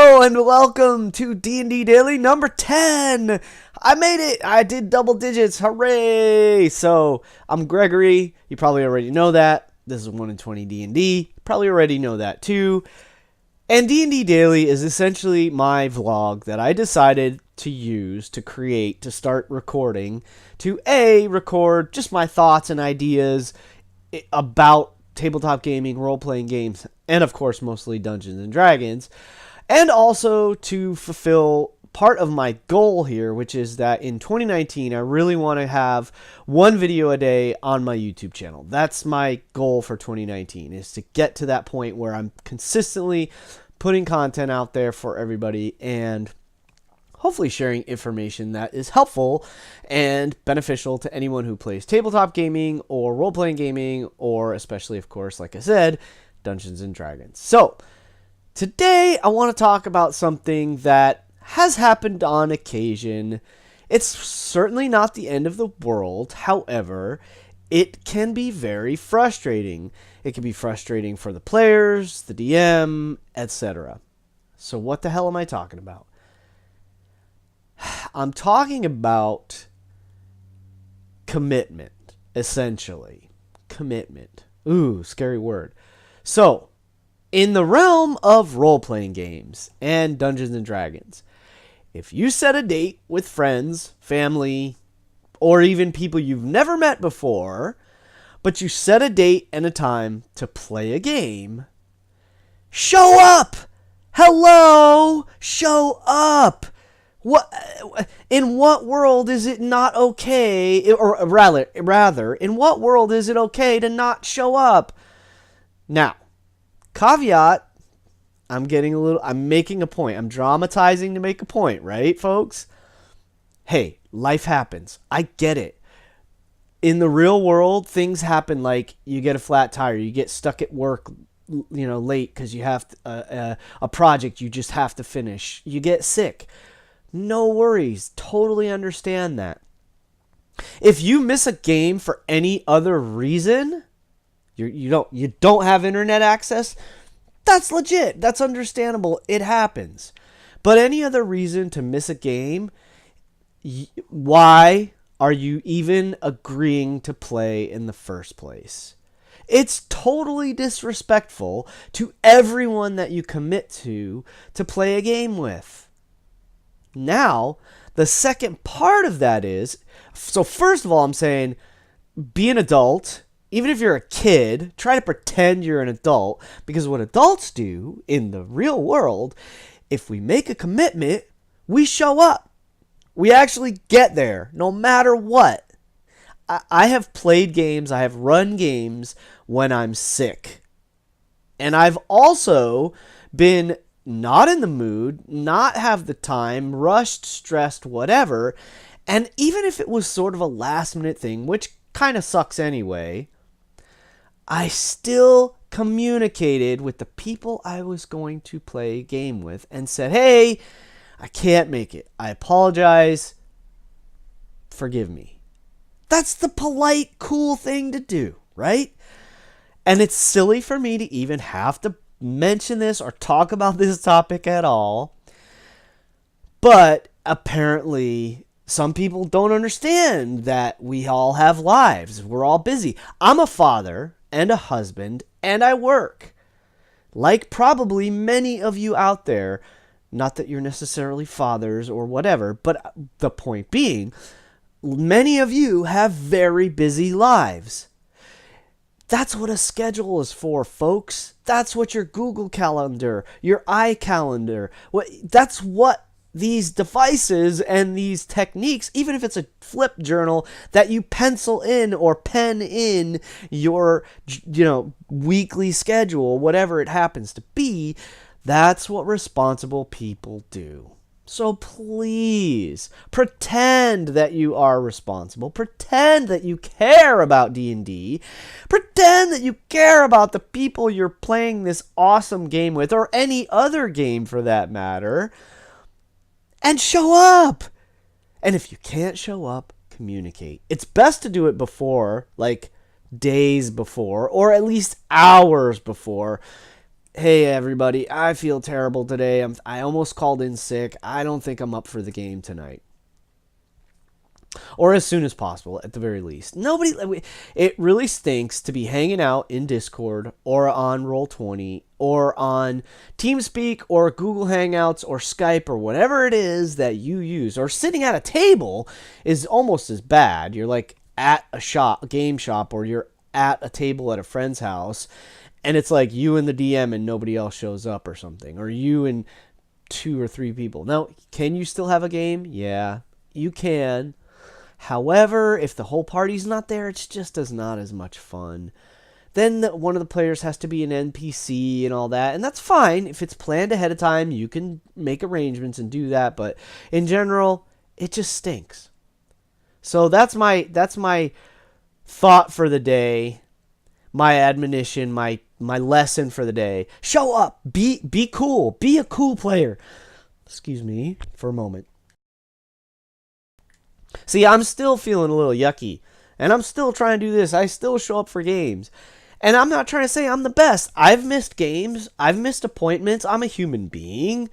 Hello and welcome to D&D Daily number 10. I made it. I did double digits. Hooray. So I'm Gregory. You probably already know that. This is 1 in 20 D&D. You probably already know that too. And D&D Daily is essentially my vlog that I decided to use to create, to start recording, to record just my thoughts and ideas about tabletop gaming, role-playing games, and of course mostly Dungeons and Dragons. And also to fulfill part of my goal here, which is that in 2019, I really want to have one video a day on my YouTube channel. That's my goal for 2019, is to get to that point where I'm consistently putting content out there for everybody and hopefully sharing information that is helpful and beneficial to anyone who plays tabletop gaming or role-playing gaming, or especially, of course, like I said, Dungeons and Dragons. So today, I want to talk about something that has happened on occasion. It's certainly not the end of the world. However, it can be very frustrating. It can be frustrating for the players, the DM, etc. So what the hell am I talking about? I'm talking about commitment, essentially. Commitment. Ooh, scary word. So, in the realm of role-playing games and Dungeons and Dragons, if you set a date with friends, family, or even people you've never met before, but you set a date and a time to play a game, show up! Hello! Show up! In what world is it not okay, or rather, in what world is it okay to not show up? Now, caveat, I'm making a point. I'm dramatizing to make a point, right, folks? Hey, life happens. I get it. In the real world, things happen, like you get a flat tire, you get stuck at work, late because you have a project you just have to finish. You get sick. No worries. Totally understand that. If you miss a game for any other reason, you don't have internet access, that's legit. That's understandable. It happens. But any other reason to miss a game, why are you even agreeing to play in the first place? It's totally disrespectful to everyone that you commit to play a game with. Now, the second part of that is, so first of all, I'm saying, be an adult. Even if you're a kid, try to pretend you're an adult, because what adults do in the real world, if we make a commitment, we show up. We actually get there, no matter what. I have played games, I have run games when I'm sick. And I've also been not in the mood, not have the time, rushed, stressed, whatever. And even if it was sort of a last minute thing, which kind of sucks anyway, I still communicated with the people I was going to play a game with and said, hey, I can't make it. I apologize. Forgive me. That's the polite, cool thing to do, right? And it's silly for me to even have to mention this or talk about this topic at all. But apparently some people don't understand that we all have lives. We're all busy. I'm a father and a husband, and I work. Like probably many of you out there, not that you're necessarily fathers or whatever, but the point being, many of you have very busy lives. That's what a schedule is for, folks. That's what your Google Calendar, your iCalendar, that's what these devices and these techniques, even if it's a flip journal that you pencil in or pen in your, weekly schedule, whatever it happens to be, that's what responsible people do. So please, pretend that you are responsible. Pretend that you care about D&D. Pretend that you care about the people you're playing this awesome game with, or any other game for that matter. And show up. And if you can't show up, communicate. It's best to do it before, like days before, or at least hours before. hey everybody, I feel terrible today. I almost called in sick. I don't think I'm up for the game tonight. Or as soon as possible, at the very least. It really stinks to be hanging out in Discord or on Roll20 or on TeamSpeak or Google Hangouts or Skype or whatever it is that you use. Or sitting at a table is almost as bad. You're like at a game shop, or you're at a table at a friend's house, and it's like you and the DM and nobody else shows up or something. Or you and 2 or 3 people. Now, can you still have a game? Yeah, you can. However, if the whole party's not there, it's just not as much fun. Then one of the players has to be an NPC and all that, and that's fine. If it's planned ahead of time, you can make arrangements and do that, but in general, it just stinks. So that's my thought for the day, my admonition, my lesson for the day. Show up, be cool, be a cool player. Excuse me for a moment. See, I'm still feeling a little yucky, and I'm still trying to do this. I still show up for games, and I'm not trying to say I'm the best. I've missed games. I've missed appointments. I'm a human being.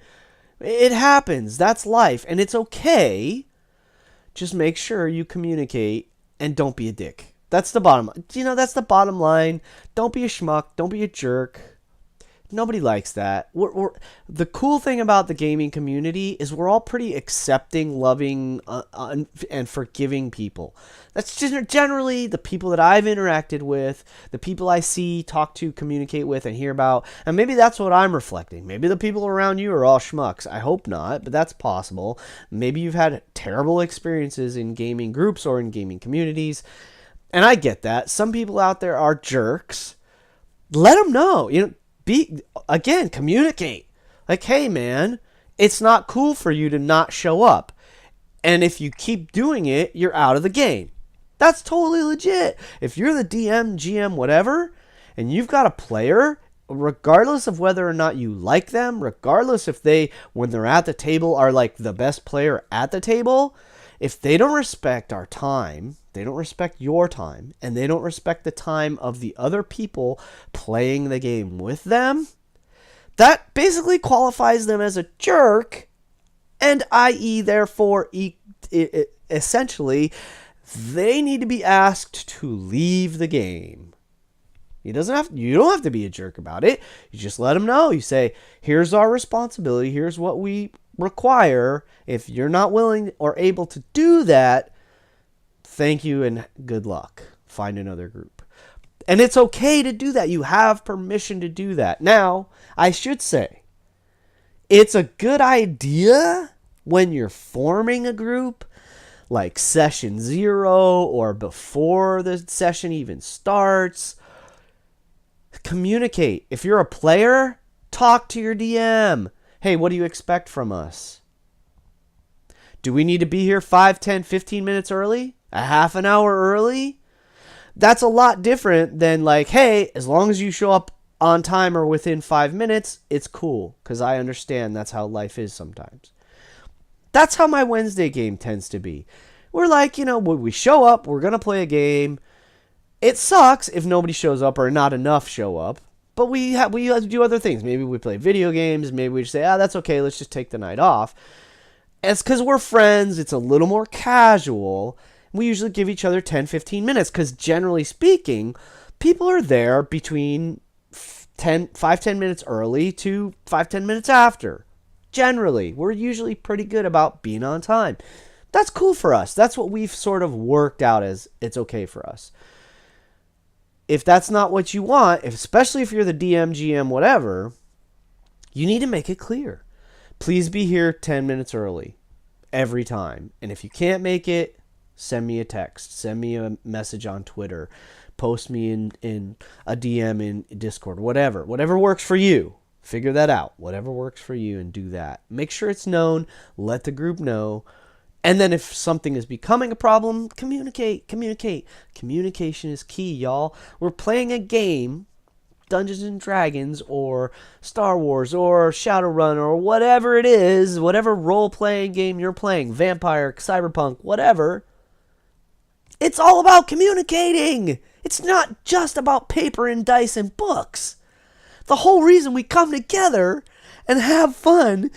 It happens. That's life, and it's okay. Just make sure you communicate and don't be a dick. That's the bottom. That's the bottom line. Don't be a schmuck. Don't be a jerk. Nobody likes that. The cool thing about the gaming community is we're all pretty accepting, loving, and forgiving people. That's just generally the people that I've interacted with, the people I see, talk to, communicate with, and hear about. And maybe that's what I'm reflecting. Maybe the people around you are all schmucks. I hope not, but that's possible. Maybe you've had terrible experiences in gaming groups or in gaming communities. And I get that. Some people out there are jerks. Let them know. Communicate. Like, hey man, it's not cool for you to not show up. And if you keep doing it, you're out of the game. That's totally legit. If you're the DM, GM, whatever, and you've got a player, regardless of whether or not you like them, regardless if they, when they're at the table, are like the best player at the table, if they don't respect our time, they don't respect your time, and they don't respect the time of the other people playing the game with them, that basically qualifies them as a jerk, and i.e. therefore essentially they need to be asked to leave the game. You don't have to be a jerk about it. You just let them know. You say, here's our responsibility, here's what we require. If you're not willing or able to do that, thank you and good luck. Find another group. And it's okay to do that. You have permission to do that. Now, I should say, it's a good idea when you're forming a group, like session 0 or before the session even starts. Communicate. If you're a player, talk to your DM. Hey, what do you expect from us? Do we need to be here 5, 10, 15 minutes early? A half an hour early? That's a lot different than like, hey, as long as you show up on time or within 5 minutes, it's cool. Because I understand that's how life is sometimes. That's how my Wednesday game tends to be. We're like, when we show up, we're going to play a game. It sucks if nobody shows up or not enough show up. But we do other things. Maybe we play video games. Maybe we just say, that's okay, let's just take the night off. It's because we're friends. It's a little more casual. We usually give each other 10, 15 minutes because generally speaking, people are there between 5, 10 minutes early to 5, 10 minutes after. Generally, we're usually pretty good about being on time. That's cool for us. That's what we've sort of worked out as it's okay for us. If that's not what you want, especially if you're the DM, GM, whatever, you need to make it clear. Please be here 10 minutes early every time. And if you can't make it, send me a text. Send me a message on Twitter. Post me in a DM in Discord. Whatever works for you. Figure that out. Whatever works for you and do that. Make sure it's known. Let the group know. And then if something is becoming a problem, communicate. Communication is key, y'all. We're playing a game, Dungeons and Dragons or Star Wars or Shadowrun or whatever it is, whatever role-playing game you're playing, Vampire, Cyberpunk, whatever. It's all about communicating. It's not just about paper and dice and books. The whole reason we come together and have fun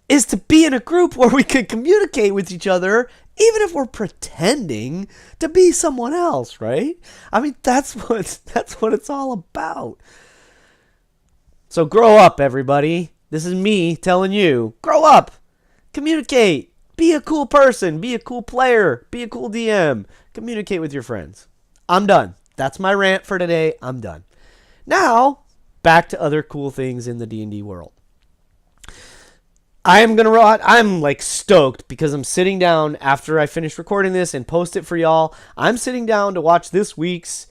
is to be in a group where we can communicate with each other, even if we're pretending to be someone else, right? I mean, that's what it's all about. So grow up, everybody. This is me telling you, grow up, communicate, be a cool person, be a cool player, be a cool DM, communicate with your friends. I'm done. That's my rant for today. I'm done. Now, back to other cool things in the D&D world. I'm like stoked because I'm sitting down after I finish recording this and post it for y'all. I'm sitting down to watch this week's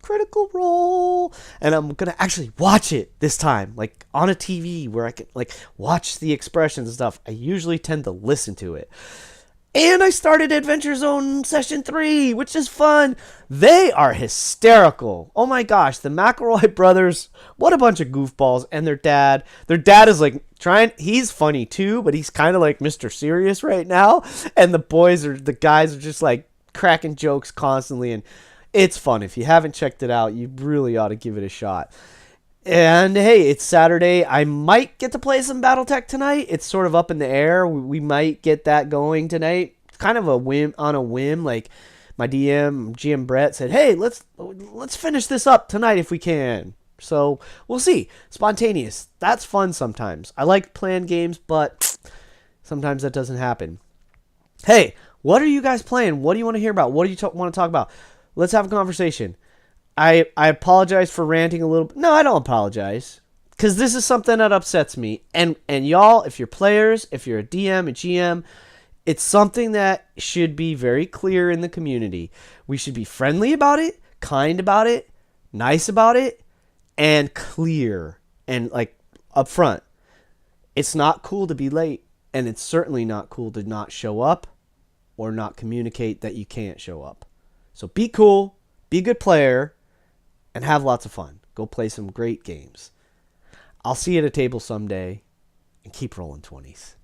Critical Role, and I'm gonna actually watch it this time, like on a TV where I can like watch the expressions and stuff. I usually tend to listen to it. And I started Adventure Zone Session 3, which is fun. They are hysterical. Oh my gosh, the McElroy brothers, what a bunch of goofballs. And their dad is like he's funny too, but he's kind of like Mr. Serious right now. And the guys are just like cracking jokes constantly. And it's fun. If you haven't checked it out, you really ought to give it a shot. And hey, it's Saturday. I might get to play some BattleTech tonight. It's sort of up in the air. We might get that going tonight. Kind of on a whim. Like my GM Brett said, "Hey, let's finish this up tonight if we can." So we'll see. Spontaneous. That's fun sometimes. I like planned games, but sometimes that doesn't happen. Hey, what are you guys playing? What do you want to hear about? What do you want to talk about? Let's have a conversation. I apologize for ranting a little bit. No, I don't apologize. Because this is something that upsets me. And y'all, if you're players, if you're a DM, a GM, it's something that should be very clear in the community. We should be friendly about it, kind about it, nice about it, and clear and like upfront. It's not cool to be late, and it's certainly not cool to not show up or not communicate that you can't show up. So be cool, be a good player, and have lots of fun. Go play some great games. I'll see you at a table someday, and keep rolling 20s.